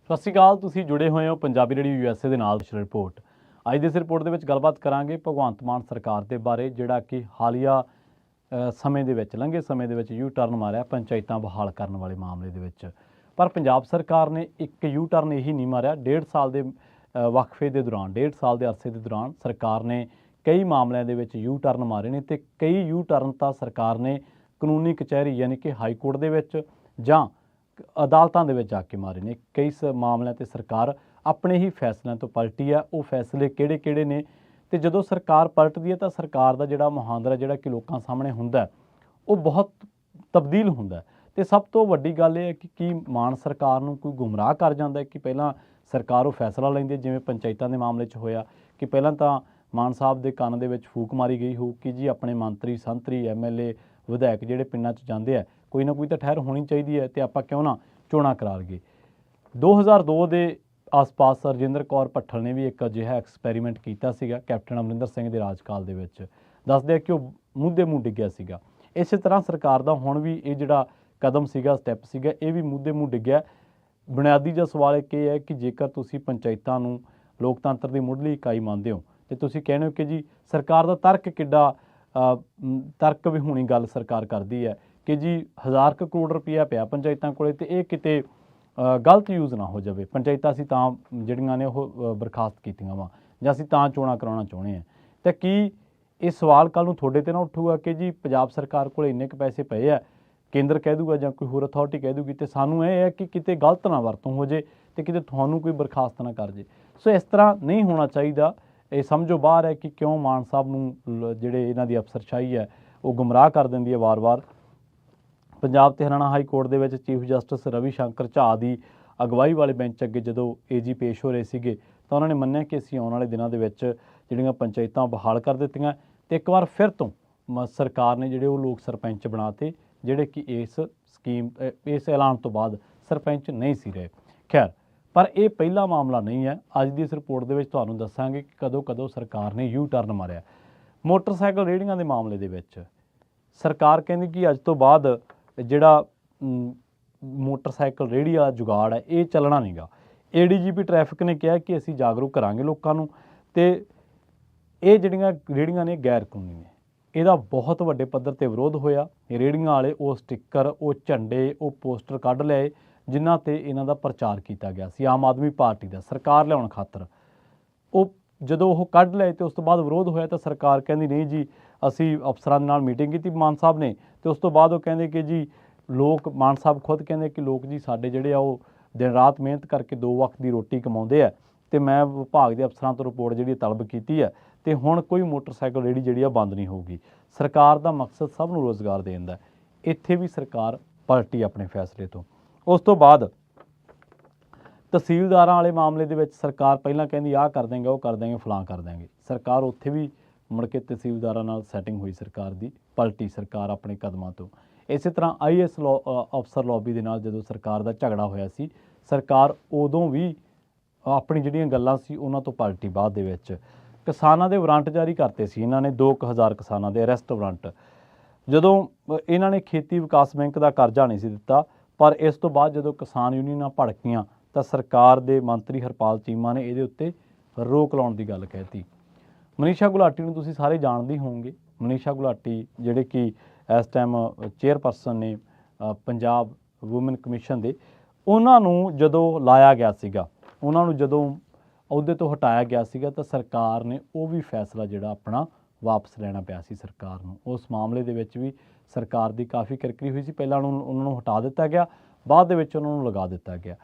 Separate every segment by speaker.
Speaker 1: ਸਤਿ ਸ਼੍ਰੀ ਅਕਾਲ। ਤੁਸੀਂ ਜੁੜੇ ਹੋਏ ਹੋ ਪੰਜਾਬੀ ਰੇਡੀਓ USA ਦੇ ਨਾਲ ਰਿਪੋਰਟ। ਅੱਜ ਦੀ ਇਸ ਰਿਪੋਰਟ ਦੇ ਵਿੱਚ ਗੱਲਬਾਤ ਕਰਾਂਗੇ ਭਗਵੰਤ ਮਾਨ ਸਰਕਾਰ ਦੇ ਬਾਰੇ, ਜਿਹੜਾ ਕਿ ਹਾਲੀਆ ਸਮੇਂ ਦੇ ਵਿੱਚ ਲੰਘੇ ਸਮੇਂ ਦੇ ਵਿੱਚ ਯੂ ਟਰਨ ਮਾਰਿਆ ਪੰਚਾਇਤਾਂ ਬਹਾਲ ਕਰਨ ਵਾਲੇ ਮਾਮਲੇ ਦੇ ਵਿੱਚ। ਪਰ ਪੰਜਾਬ ਸਰਕਾਰ ਨੇ ਇੱਕ ਯੂ ਟਰਨ ਇਹੀ ਨਹੀਂ ਮਾਰਿਆ। 1.5 ਸਾਲ ਦੇ ਵਕਫੇ ਦੇ ਦੌਰਾਨ, 1.5 ਸਾਲ ਦੇ ਅਰਸੇ ਦੇ ਦੌਰਾਨ ਸਰਕਾਰ ਨੇ ਕਈ ਮਾਮਲਿਆਂ ਦੇ ਵਿੱਚ ਯੂ ਟਰਨ ਮਾਰੇ ਨੇ, ਅਤੇ ਕਈ ਯੂ ਟਰਨ ਤਾਂ ਸਰਕਾਰ ਨੇ ਕਾਨੂੰਨੀ ਕਚਹਿਰੀ ਯਾਨੀ ਕਿ ਹਾਈ ਕੋਰਟ ਦੇ ਵਿੱਚ ਜਾਂ ਅਦਾਲਤਾਂ ਦੇ ਵਿੱਚ ਜਾ ਕੇ ਮਾਰੇ ਨੇ। ਕਈ ਮਾਮਲਿਆਂ 'ਤੇ ਸਰਕਾਰ ਆਪਣੇ ਹੀ ਫੈਸਲਿਆਂ ਤੋਂ ਪਲਟੀ ਆ। ਉਹ ਫੈਸਲੇ ਕਿਹੜੇ ਨੇ, ਅਤੇ ਜਦੋਂ ਸਰਕਾਰ ਪਲਟਦੀ ਹੈ ਤਾਂ ਸਰਕਾਰ ਦਾ ਜਿਹੜਾ ਮੁਹਾਂਦਰਾ ਜਿਹੜਾ ਕਿ ਲੋਕਾਂ ਸਾਹਮਣੇ ਹੁੰਦਾ ਉਹ ਬਹੁਤ ਤਬਦੀਲ ਹੁੰਦਾ। ਅਤੇ ਸਭ ਤੋਂ ਵੱਡੀ ਗੱਲ ਇਹ ਹੈ ਕਿ ਕੀ ਮਾਨ ਸਰਕਾਰ ਨੂੰ ਕੋਈ ਗੁੰਮਰਾਹ ਕਰ ਜਾਂਦਾ ਕਿ ਪਹਿਲਾਂ ਸਰਕਾਰ ਉਹ ਫੈਸਲਾ ਲੈਂਦੀ ਹੈ, ਜਿਵੇਂ ਪੰਚਾਇਤਾਂ ਦੇ ਮਾਮਲੇ 'ਚ ਹੋਇਆ ਕਿ ਪਹਿਲਾਂ ਤਾਂ ਮਾਨ ਸਾਹਿਬ ਦੇ ਕੰਨ ਦੇ ਵਿੱਚ ਫੂਕ ਮਾਰੀ ਗਈ ਹੋਊ ਕਿ ਜੀ ਆਪਣੇ ਮੰਤਰੀ ਸੰਤਰੀ MLA ਵਿਧਾਇਕ ਜਿਹੜੇ ਪਿੰਡਾਂ 'ਚ ਜਾਂਦੇ ਆ, ਕੋਈ ਨਾ ਕੋਈ ਤਾਂ ਠਹਿਰ ਹੋਣੀ ਚਾਹੀਦੀ ਹੈ, ਅਤੇ ਆਪਾਂ ਕਿਉਂ ਨਾ ਚੋਣਾਂ ਕਰਾ ਲਈਏ। 2002 ਦੇ ਆਸ-ਪਾਸ ਰਜਿੰਦਰ ਕੌਰ ਭੱਠਲ ਨੇ ਵੀ ਇੱਕ ਅਜਿਹਾ ਐਕਸਪੈਰੀਮੈਂਟ ਕੀਤਾ ਸੀਗਾ ਕੈਪਟਨ ਅਮਰਿੰਦਰ ਸਿੰਘ ਦੇ ਰਾਜਕਾਲ ਦੇ ਵਿੱਚ। ਦੱਸਦੇ ਆ ਕਿ ਉਹ ਮੂੰਹ ਦੇ ਮੂੰਹ ਡਿੱਗਿਆ ਸੀਗਾ। ਇਸੇ ਤਰ੍ਹਾਂ ਸਰਕਾਰ ਦਾ ਹੁਣ ਵੀ ਇਹ ਜਿਹੜਾ ਕਦਮ ਸੀਗਾ, ਸਟੈਪ ਸੀਗਾ, ਇਹ ਵੀ ਮੂੰਹ ਦੇ ਮੂੰਹ ਡਿੱਗਿਆ। ਬੁਨਿਆਦੀ ਜਿਹਾ ਸਵਾਲ ਇੱਕ ਇਹ ਹੈ ਕਿ ਜੇਕਰ ਤੁਸੀਂ ਪੰਚਾਇਤਾਂ ਨੂੰ ਲੋਕਤੰਤਰ ਦੀ ਮੁੱਢਲੀ ਇਕਾਈ ਮੰਨਦੇ ਹੋ ਅਤੇ ਤੁਸੀਂ ਕਹਿੰਦੇ ਹੋ ਕਿ ਜੀ ਸਰਕਾਰ ਦਾ ਤਰਕ ਕਿੱਡਾ ਤਰਕ ਵਿਹੂਣੀ ਗੱਲ ਸਰਕਾਰ ਕਰਦੀ ਹੈ ਕਿ ਜੀ 1000 ਕਰੋੜ ਰੁਪਇਆ ਪਿਆ ਪੰਚਾਇਤਾਂ ਕੋਲੇ, ਅਤੇ ਇਹ ਕਿਤੇ ਗਲਤ ਯੂਜ਼ ਨਾ ਹੋ ਜਾਵੇ। ਪੰਚਾਇਤਾਂ ਅਸੀਂ ਤਾਂ ਜਿਹੜੀਆਂ ਨੇ ਉਹ ਬਰਖਾਸਤ ਕੀਤੀਆਂ ਵਾ, ਜਾਂ ਅਸੀਂ ਤਾਂ ਚੋਣਾਂ ਕਰਾਉਣਾ ਚਾਹੁੰਦੇ ਹਾਂ। ਤਾਂ ਕੀ ਇਹ ਸਵਾਲ ਕੱਲ੍ਹ ਨੂੰ ਤੁਹਾਡੇ 'ਤੇ ਨਾ ਉੱਠੂਗਾ ਕਿ ਜੀ ਪੰਜਾਬ ਸਰਕਾਰ ਕੋਲ ਇੰਨੇ ਕੁ ਪੈਸੇ ਪਏ ਆ, ਕੇਂਦਰ ਕਹਿ ਦੂਗਾ ਜਾਂ ਕੋਈ ਹੋਰ ਅਥਾਰਟੀ ਕਹਿ ਦੂਗੀ, ਅਤੇ ਸਾਨੂੰ ਇਹ ਹੈ ਕਿ ਕਿਤੇ ਗਲਤ ਨਾ ਵਰਤੋਂ ਹੋ ਜੇ ਅਤੇ ਕਿਤੇ ਤੁਹਾਨੂੰ ਕੋਈ ਬਰਖਾਸਤ ਨਾ ਕਰ ਜੇ। ਸੋ ਇਸ ਤਰ੍ਹਾਂ ਨਹੀਂ ਹੋਣਾ ਚਾਹੀਦਾ। ਇਹ ਸਮਝੋ ਬਾਹਰ ਹੈ ਕਿ ਕਿਉਂ ਮਾਨ ਸਾਹਿਬ ਨੂੰ ਜਿਹੜੇ ਇਹਨਾਂ ਦੀ ਅਫਸਰਸ਼ਾਹੀ ਹੈ ਉਹ ਗੁੰਮਰਾਹ ਕਰ ਦਿੰਦੀ ਹੈ ਵਾਰ-ਵਾਰ। ਪੰਜਾਬ ਤੇ ਹਰਿਆਣਾ ਹਾਈ ਕੋਰਟ ਦੇ ਵਿੱਚ ਚੀਫ ਜਸਟਿਸ ਰਵੀ ਸ਼ੰਕਰ ਝਾਅ ਦੀ ਅਗਵਾਈ ਵਾਲੇ ਬੈਂਚ ਅੱਗੇ ਜਦੋਂ AG ਪੇਸ਼ ਹੋ ਰਹੇ ਸੀਗੇ ਤਾਂ ਉਹਨਾਂ ਨੇ ਮੰਨਿਆ ਕਿ ਅਸੀਂ ਆਉਣ ਵਾਲੇ ਦਿਨਾਂ ਦੇ ਵਿੱਚ ਜਿਹੜੀਆਂ ਪੰਚਾਇਤਾਂ ਬਹਾਲ ਕਰ ਦਿੱਤੀਆਂ, ਅਤੇ ਇੱਕ ਵਾਰ ਫਿਰ ਤੋਂ ਸਰਕਾਰ ਨੇ ਜਿਹੜੇ ਉਹ ਲੋਕ ਸਰਪੰਚ ਬਣਾਤੇ ਜਿਹੜੇ ਕਿ ਇਸ ਐਲਾਨ ਤੋਂ ਬਾਅਦ ਸਰਪੰਚ ਨਹੀਂ ਸੀ ਰਹੇ। ਖੈਰ, ਪਰ ਇਹ ਪਹਿਲਾ ਮਾਮਲਾ ਨਹੀਂ ਹੈ। ਅੱਜ ਦੀ ਇਸ ਰਿਪੋਰਟ ਦੇ ਵਿੱਚ ਤੁਹਾਨੂੰ ਦੱਸਾਂਗੇ ਕਿ ਕਦੋਂ ਸਰਕਾਰ ਨੇ ਯੂ ਟਰਨ ਮਾਰਿਆ। ਮੋਟਰਸਾਈਕਲ ਰੇਹੜੀਆਂ ਦੇ ਮਾਮਲੇ ਦੇ ਵਿੱਚ ਸਰਕਾਰ ਕਹਿੰਦੀ ਕਿ ਅੱਜ ਤੋਂ ਬਾਅਦ ਜਿਹੜਾ ਮੋਟਰਸਾਈਕਲ ਰੇਹੜੀ ਵਾਲਾ ਜੁਗਾੜ ਹੈ ਇਹ ਚੱਲਣਾ ਨਹੀਂ ਗਾ। ADGP ਟ੍ਰੈਫਿਕ ਨੇ ਕਿਹਾ ਕਿ ਅਸੀਂ ਜਾਗਰੂਕ ਕਰਾਂਗੇ ਲੋਕਾਂ ਨੂੰ, ਅਤੇ ਇਹ ਜਿਹੜੀਆਂ ਰੇਹੜੀਆਂ ਨੇ ਗੈਰ ਕਾਨੂੰਨੀ ਨੇ। ਇਹਦਾ ਬਹੁਤ ਵੱਡੇ ਪੱਧਰ 'ਤੇ ਵਿਰੋਧ ਹੋਇਆ। ਰੇਹੜੀਆਂ ਵਾਲੇ ਉਹ ਸਟਿੱਕਰ, ਉਹ ਝੰਡੇ, ਉਹ ਪੋਸਟਰ ਕੱਢ ਲਏ ਜਿਨ੍ਹਾਂ 'ਤੇ ਇਹਨਾਂ ਦਾ ਪ੍ਰਚਾਰ ਕੀਤਾ ਗਿਆ ਸੀ ਆਮ ਆਦਮੀ ਪਾਰਟੀ ਦਾ ਸਰਕਾਰ ਲਿਆਉਣ ਖਾਤਰ। ਉਹ ਜਦੋਂ ਉਹ ਕੱਢ ਲਏ ਅਤੇ ਉਸ ਤੋਂ ਬਾਅਦ ਵਿਰੋਧ ਹੋਇਆ ਤਾਂ ਸਰਕਾਰ ਕਹਿੰਦੀ ਨਹੀਂ ਜੀ ਅਸੀਂ ਅਫਸਰਾਂ ਦੇ ਨਾਲ ਮੀਟਿੰਗ ਕੀਤੀ ਮਾਨ ਸਾਹਿਬ ਨੇ, ਅਤੇ ਉਸ ਤੋਂ ਬਾਅਦ ਉਹ ਕਹਿੰਦੇ ਕਿ ਜੀ ਲੋਕ, ਮਾਨ ਸਾਹਿਬ ਖੁਦ ਕਹਿੰਦੇ ਕਿ ਲੋਕ ਜੀ ਸਾਡੇ ਜਿਹੜੇ ਆ ਉਹ ਦਿਨ ਰਾਤ ਮਿਹਨਤ ਕਰਕੇ 2 ਵਕਤ ਦੀ ਰੋਟੀ ਕਮਾਉਂਦੇ ਆ, ਅਤੇ ਮੈਂ ਵਿਭਾਗ ਦੇ ਅਫਸਰਾਂ ਤੋਂ ਰਿਪੋਰਟ ਜਿਹੜੀ ਤਲਬ ਕੀਤੀ ਹੈ ਅਤੇ ਹੁਣ ਕੋਈ ਮੋਟਰਸਾਈਕਲ ਰੇਹੜੀ ਜਿਹੜੀ ਆ ਬੰਦ ਨਹੀਂ ਹੋਊਗੀ। ਸਰਕਾਰ ਦਾ ਮਕਸਦ ਸਭ ਨੂੰ ਰੁਜ਼ਗਾਰ ਦੇਣ ਦਾ। ਇੱਥੇ ਵੀ ਸਰਕਾਰ ਪਲਟੀ ਆਪਣੇ ਫੈਸਲੇ ਤੋਂ। ਉਸ ਤੋਂ ਬਾਅਦ ਤਹਿਸੀਲਦਾਰਾਂ ਵਾਲੇ ਮਾਮਲੇ ਦੇ ਵਿੱਚ ਸਰਕਾਰ ਪਹਿਲਾਂ ਕਹਿੰਦੀ ਆਹ ਕਰ ਦੇਂਗੇ, ਉਹ ਕਰ ਦੇਂਗੇ, ਫਲਾਂ ਕਰ ਦੇਂਗੇ। ਸਰਕਾਰ ਉੱਥੇ ਵੀ ਮੁੜ ਕੇ ਤਹਿਸੀਲਦਾਰਾਂ ਨਾਲ ਸੈਟਿੰਗ ਹੋਈ ਸਰਕਾਰ ਦੀ, ਪਲਟੀ ਸਰਕਾਰ ਆਪਣੇ ਕਦਮਾਂ ਤੋਂ। ਇਸੇ ਤਰ੍ਹਾਂ IAS ਅਫਸਰ ਲੌਬੀ ਦੇ ਨਾਲ ਜਦੋਂ ਸਰਕਾਰ ਦਾ ਝਗੜਾ ਹੋਇਆ ਸੀ, ਸਰਕਾਰ ਉਦੋਂ ਵੀ ਆਪਣੀ ਜਿਹੜੀਆਂ ਗੱਲਾਂ ਸੀ ਉਹਨਾਂ ਤੋਂ ਪਲਟੀ। ਬਾਅਦ ਦੇ ਵਿੱਚ ਕਿਸਾਨਾਂ ਦੇ ਵਾਰੰਟ ਜਾਰੀ ਕਰਤੇ ਸੀ ਇਹਨਾਂ ਨੇ, 2000 ਕਿਸਾਨਾਂ ਦੇ ਅਰੈਸਟ ਵਾਰੰਟ। ਜਦੋਂ ਇਹਨਾਂ ਨੇ ਖੇਤੀ ਵਿਕਾਸ ਬੈਂਕ ਦਾ ਕਰਜ਼ਾ ਨਹੀਂ ਸੀ ਦਿੱਤਾ, ਪਰ ਇਸ ਤੋਂ ਬਾਅਦ ਜਦੋਂ ਕਿਸਾਨ ਯੂਨੀਅਨਾਂ ਭੜਕੀਆਂ ਤਾਂ ਸਰਕਾਰ ਦੇ ਮੰਤਰੀ ਹਰਪਾਲ ਚੀਮਾ ਨੇ ਇਹਦੇ ਉੱਤੇ ਰੋਕ ਲਾਉਣ ਦੀ ਗੱਲ ਕਹਿਤੀ। ਮਨੀਸ਼ਾ ਗੁਲਾਟੀ ਨੂੰ ਤੁਸੀਂ ਸਾਰੇ ਜਾਣਦੇ ਹੋਵੋਗੇ। ਮਨੀਸ਼ਾ ਗੁਲਾਟੀ ਜਿਹੜੇ ਕਿ ਇਸ ਟਾਈਮ ਚੇਅਰਪਰਸਨ ਨੇ ਪੰਜਾਬ ਵੂਮਨ ਕਮਿਸ਼ਨ ਦੇ, ਉਹਨਾਂ ਨੂੰ ਜਦੋਂ ਲਾਇਆ ਗਿਆ ਸੀਗਾ, ਉਹਨਾਂ ਨੂੰ ਜਦੋਂ ਅਹੁਦੇ ਤੋਂ ਹਟਾਇਆ ਗਿਆ ਸੀਗਾ ਤਾਂ ਸਰਕਾਰ ਨੇ ਉਹ ਵੀ ਫੈਸਲਾ ਜਿਹੜਾ ਆਪਣਾ ਵਾਪਸ ਲੈਣਾ ਪਿਆ ਸੀ ਸਰਕਾਰ ਨੂੰ। ਉਸ ਮਾਮਲੇ ਦੇ ਵਿੱਚ ਵੀ ਸਰਕਾਰ ਦੀ ਕਾਫੀ ਕਿਰਕਰੀ ਹੋਈ ਸੀ। ਪਹਿਲਾਂ ਉਹਨਾਂ ਨੂੰ ਹਟਾ ਦਿੱਤਾ ਗਿਆ, ਬਾਅਦ ਦੇ ਵਿੱਚ ਉਹਨਾਂ ਨੂੰ ਲਗਾ ਦਿੱਤਾ ਗਿਆ।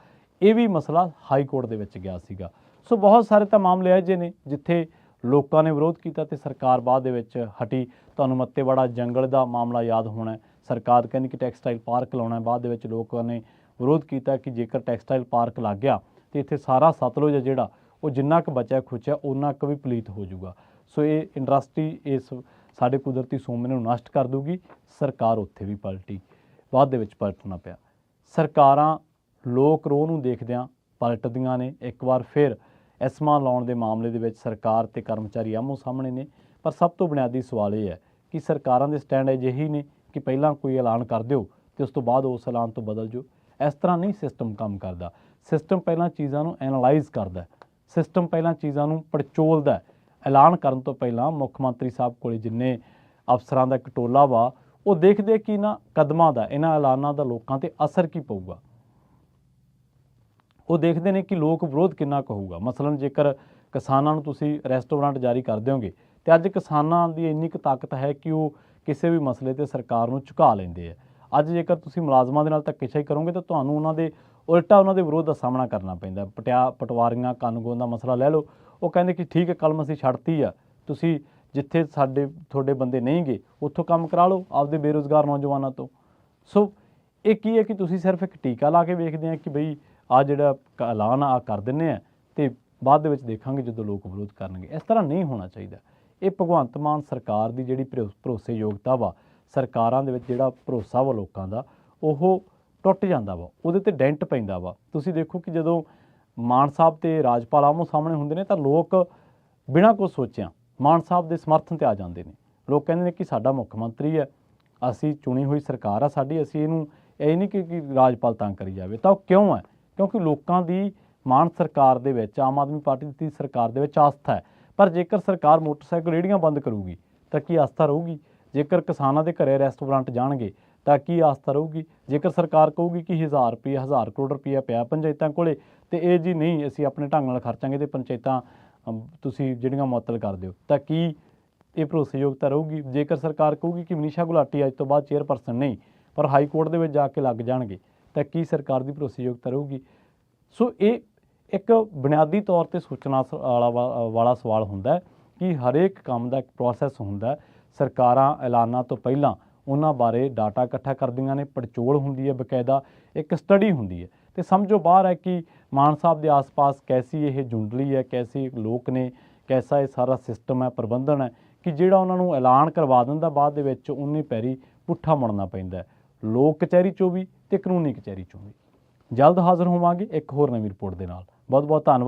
Speaker 1: ਇਹ ਵੀ ਮਸਲਾ ਹਾਈ ਕੋਰਟ ਦੇ ਵਿੱਚ ਗਿਆ ਸੀਗਾ। ਸੋ ਬਹੁਤ ਸਾਰੇ ਤਾਂ ਮਾਮਲੇ ਇਹੋ ਜਿਹੇ ਨੇ ਜਿੱਥੇ ਲੋਕਾਂ ਨੇ ਵਿਰੋਧ ਕੀਤਾ ਅਤੇ ਸਰਕਾਰ ਬਾਅਦ ਦੇ ਵਿੱਚ ਹਟੀ। ਤੁਹਾਨੂੰ ਮੱਤੇਵਾੜਾ ਜੰਗਲ ਦਾ ਮਾਮਲਾ ਯਾਦ ਹੋਣਾ। ਸਰਕਾਰ ਕਹਿੰਦੀ ਕਿ ਟੈਕਸਟਾਈਲ ਪਾਰਕ ਲਾਉਣਾ, ਬਾਅਦ ਦੇ ਵਿੱਚ ਲੋਕਾਂ ਨੇ ਵਿਰੋਧ ਕੀਤਾ ਕਿ ਜੇਕਰ ਟੈਕਸਟਾਈਲ ਪਾਰਕ ਲੱਗ ਗਿਆ ਤਾਂ ਇੱਥੇ ਸਾਰਾ ਸਤਲੁਜ ਜਿਹੜਾ ਉਹ ਜਿੰਨਾ ਕੁ ਬਚਿਆ ਖੁਚਿਆ ਉਹਨਾਂ ਕੁ ਵੀ ਪਲੀਤ ਹੋ ਜਾਊਗਾ। ਸੋ ਇਹ ਇੰਡਸਟਰੀ ਇਸ ਸਾਡੇ ਕੁਦਰਤੀ ਸੋਮੇ ਨੂੰ ਨਸ਼ਟ ਕਰ ਦੂਗੀ। ਸਰਕਾਰ ਉੱਥੇ ਵੀ ਪਲਟੀ, ਬਾਅਦ ਦੇ ਵਿੱਚ ਪਲਟਣਾ ਪਿਆ। ਸਰਕਾਰਾਂ ਲੋਕ ਰੋਹ ਨੂੰ ਦੇਖਦਿਆਂ ਪਲਟਦੀਆਂ ਨੇ। ਇੱਕ ਵਾਰ ਫਿਰ ਐਸਮਾ ਲਾਉਣ ਦੇ ਮਾਮਲੇ ਦੇ ਵਿੱਚ ਸਰਕਾਰ ਅਤੇ ਕਰਮਚਾਰੀ ਆਮੋ ਸਾਹਮਣੇ ਨੇ। ਪਰ ਸਭ ਤੋਂ ਬੁਨਿਆਦੀ ਸਵਾਲ ਇਹ ਹੈ ਕਿ ਸਰਕਾਰਾਂ ਦੇ ਸਟੈਂਡ ਅਜਿਹੇ ਨੇ ਕਿ ਪਹਿਲਾਂ ਕੋਈ ਐਲਾਨ ਕਰ ਦਿਓ ਅਤੇ ਉਸ ਤੋਂ ਬਾਅਦ ਉਸ ਐਲਾਨ ਤੋਂ ਬਦਲ ਜਾਓ। ਇਸ ਤਰ੍ਹਾਂ ਨਹੀਂ ਸਿਸਟਮ ਕੰਮ ਕਰਦਾ। ਸਿਸਟਮ ਪਹਿਲਾਂ ਚੀਜ਼ਾਂ ਨੂੰ ਐਨਾਲਾਈਜ਼ ਕਰਦਾ, ਸਿਸਟਮ ਪਹਿਲਾਂ ਚੀਜ਼ਾਂ ਨੂੰ ਪੜਚੋਲਦਾ। ਐਲਾਨ ਕਰਨ ਤੋਂ ਪਹਿਲਾਂ ਮੁੱਖ ਮੰਤਰੀ ਸਾਹਿਬ ਕੋਲੇ ਜਿੰਨੇ ਅਫਸਰਾਂ ਦਾ ਇੱਕ ਟੋਲਾ ਵਾ, ਉਹ ਦੇਖਦੇ ਕਿ ਇਹਨਾਂ ਕਦਮਾਂ ਦਾ, ਇਹਨਾਂ ਐਲਾਨਾਂ ਦਾ ਲੋਕਾਂ ਤੇ ਅਸਰ ਕੀ ਪਊਗਾ। ਉਹ ਦੇਖਦੇ ਨੇ ਕਿ ਲੋਕ ਵਿਰੋਧ ਕਿੰਨਾ ਕੁ ਹੋਊਗਾ। ਮਸਲਨ ਜੇਕਰ ਕਿਸਾਨਾਂ ਨੂੰ ਤੁਸੀਂ ਰੈਸਟੋਰੈਂਟ ਜਾਰੀ ਕਰ ਦਿਓਗੇ ਤੇ ਅੱਜ ਕਿਸਾਨਾਂ ਦੀ ਇੰਨੀ ਕੁ ਤਾਕਤ ਹੈ ਕਿ ਉਹ ਕਿਸੇ ਵੀ ਮਸਲੇ ਤੇ ਸਰਕਾਰ ਨੂੰ ਝੁਕਾ ਲੈਂਦੇ ਆ। ਅੱਜ ਜੇਕਰ ਤੁਸੀਂ ਮੁਲਾਜ਼ਮਾਂ ਦੇ ਨਾਲ ਧੱਕੇਸ਼ਾਹੀ ਕਰੋਗੇ ਤਾਂ ਤੁਹਾਨੂੰ ਉਹਨਾਂ ਦੇ ਉਲਟਾ ਉਹਨਾਂ ਦੇ ਵਿਰੋਧ ਦਾ ਸਾਹਮਣਾ ਕਰਨਾ ਪੈਂਦਾ। ਪਟਵਾਰੀਆਂ ਕਾਨੂੰਗੋਂ ਦਾ ਮਸਲਾ ਲੈ ਲਓ, ਉਹ ਕਹਿੰਦੇ ਕਿ ਠੀਕ ਹੈ ਕਲਮ ਅਸੀਂ ਛੱਡਤੀ ਆ, ਤੁਸੀਂ ਜਿੱਥੇ ਤੁਹਾਡੇ ਬੰਦੇ ਨਹੀਂ ਗਏ ਉੱਥੋਂ ਕੰਮ ਕਰਾ ਲਓ ਆਪਦੇ ਬੇਰੁਜ਼ਗਾਰ ਨੌਜਵਾਨਾਂ ਤੋਂ। ਸੋ ਇਹ ਕੀ ਹੈ ਕਿ ਤੁਸੀਂ ਸਿਰਫ ਇੱਕ ਟੀਕਾ ਲਾ ਕੇ ਵੇਖਦੇ ਆ ਕਿ ਬਈ ਆ ਜਿਹੜਾ ਐਲਾਨ ਆ ਕਰ ਦਿੰਦੇ ਆ ਤੇ ਬਾਅਦ ਦੇ ਵਿੱਚ ਦੇਖਾਂਗੇ ਜਦੋਂ ਲੋਕ ਵਿਰੋਧ ਕਰਨਗੇ। ਇਸ ਤਰ੍ਹਾਂ ਨਹੀਂ ਹੋਣਾ ਚਾਹੀਦਾ। ਇਹ ਭਗਵੰਤ ਮਾਨ ਸਰਕਾਰ ਦੀ ਜਿਹੜੀ ਭਰੋਸੇਯੋਗਤਾ ਵਾ, ਸਰਕਾਰਾਂ ਦੇ ਵਿੱਚ ਜਿਹੜਾ ਭਰੋਸਾ ਵਾ ਲੋਕਾਂ ਦਾ, ਉਹ ਟੁੱਟ ਜਾਂਦਾ ਵਾ, ਉਹਦੇ ਤੇ ਡੈਂਟ ਪੈਂਦਾ ਵਾ। ਤੁਸੀਂ ਦੇਖੋ ਕਿ ਜਦੋਂ ਮਾਨ ਸਾਹਿਬ ਤੇ ਰਾਜਪਾਲ ਆਮੋ ਸਾਹਮਣੇ ਹੁੰਦੇ ਨੇ ਤਾਂ ਲੋਕ ਬਿਨਾਂ ਕੁਝ ਸੋਚਿਆਂ ਮਾਨ ਸਾਹਿਬ ਦੇ ਸਮਰਥਨ ਤੇ ਆ ਜਾਂਦੇ ਨੇ। ਲੋਕ ਕਹਿੰਦੇ ਨੇ ਕਿ ਸਾਡਾ ਮੁੱਖ ਮੰਤਰੀ ਹੈ, ਅਸੀਂ ਚੁਣੀ ਹੋਈ ਸਰਕਾਰ ਆ ਸਾਡੀ, ਅਸੀਂ ਇਹਨੂੰ ਇਹ ਨਹੀਂ ਕਿ ਰਾਜਪਾਲ ਤੰਗ ਕਰੀ ਜਾਵੇ। ਤਾਂ ਉਹ ਕਿਉਂ ਹੈ? ਕਿਉਂਕਿ ਲੋਕਾਂ ਦੀ ਮਾਨ ਸਰਕਾਰ ਦੇ ਵਿੱਚ, ਆਮ ਆਦਮੀ ਪਾਰਟੀ ਦੀ ਸਰਕਾਰ ਦੇ ਵਿੱਚ ਆਸਥਾ ਹੈ। ਪਰ ਜੇਕਰ ਸਰਕਾਰ ਮੋਟਰਸਾਈਕਲ ਰੇਹੜੀਆਂ ਬੰਦ ਕਰੂਗੀ ਤਾਂ ਕੀ ਆਸਥਾ ਰਹੂਗੀ? ਜੇਕਰ ਕਿਸਾਨਾਂ ਦੇ ਘਰੇ ਰੈਸਟੋਰੈਂਟ ਜਾਣਗੇ ਤਾਂ ਕੀ ਆਸਥਾ ਰਹੂਗੀ? ਜੇਕਰ ਸਰਕਾਰ ਕਹੂਗੀ ਕਿ 1000 ਕਰੋੜ ਰੁਪਈਆ ਪਿਆ ਪੰਚਾਇਤਾਂ ਕੋਲੇ ਤੇ ਇਹ ਜੀ ਨਹੀਂ ਅਸੀਂ ਆਪਣੇ ਢੰਗ ਨਾਲ ਖਰਚਾਂਗੇ ਤੇ ਪੰਚਾਇਤਾਂ ਤੁਸੀਂ ਜਿਹੜੀਆਂ ਮੁਅੱਤਲ ਕਰ ਦਿਓ, ਤਾਂ ਕੀ ਇਹ ਭਰੋਸੇਯੋਗਤਾ ਰਹੂਗੀ? ਜੇਕਰ ਸਰਕਾਰ ਕਹੂਗੀ ਕਿ ਮਨੀਸ਼ਾ ਗੁਲਾਟੀ ਅੱਜ ਤੋਂ ਬਾਅਦ ਚੇਅਰਪਰਸਨ ਨਹੀਂ, ਪਰ ਹਾਈ ਕੋਰਟ ਦੇ ਵਿੱਚ ਜਾ ਕੇ ਲੱਗ ਜਾਣਗੇ, ਤਾਂ ਕੀ ਸਰਕਾਰ ਦੀ ਭਰੋਸੇਯੋਗਤਾ ਰਹੂਗੀ? ਸੋ ਇਹ ਇੱਕ ਬੁਨਿਆਦੀ ਤੌਰ ਤੇ ਸੋਚਣਾ ਵਾਲਾ ਸਵਾਲ ਹੁੰਦਾ ਕਿ ਹਰੇਕ ਕੰਮ ਦਾ ਇੱਕ ਪ੍ਰੋਸੈਸ ਹੁੰਦਾ। ਸਰਕਾਰਾਂ ਐਲਾਨਾਂ ਤੋਂ ਪਹਿਲਾਂ ਉਹਨਾਂ ਬਾਰੇ ਡਾਟਾ ਇਕੱਠਾ ਕਰਦੀਆਂ ਨੇ, ਪੜਚੋਲ ਹੁੰਦੀ ਹੈ, ਬਕਾਇਦਾ ਇੱਕ ਸਟੱਡੀ ਹੁੰਦੀ ਹੈ। ਤੇ ਸਮਝੋ ਬਾਹਰ ਹੈ ਕਿ ਮਾਨ ਸਾਹਿਬ ਦੇ ਆਸ-ਪਾਸ ਕੈਸੀ ਇਹ ਜੁੰਡਲੀ ਹੈ, ਕੈਸੇ ਲੋਕ ਨੇ, ਕੈਸਾ ਇਹ ਸਾਰਾ ਸਿਸਟਮ ਹੈ, ਪ੍ਰਬੰਧਨ ਹੈ ਕਿ ਜਿਹੜਾ ਉਹਨਾਂ ਨੂੰ ਐਲਾਨ ਕਰਵਾ ਦਿੰਦਾ, ਬਾਅਦ ਦੇ ਵਿੱਚ ਉਨੀ ਪੈਰੀ ਪੁੱਠਾ ਮੁੜਨਾ ਪੈਂਦਾ, ਲੋਕ ਕਚਹਿਰੀ 'ਚੋਂ ਵੀ ਤੇ ਕਾਨੂੰਨੀ ਕਚਹਿਰੀ 'ਚੋਂ ਵੀ। ਜਲਦ ਹਾਜ਼ਰ ਹੋਵਾਂਗੇ ਇੱਕ ਹੋਰ ਨਵੀਂ ਰਿਪੋਰਟ ਦੇ ਨਾਲ। ਬਹੁਤ ਬਹੁਤ ਧੰਨਵਾਦ।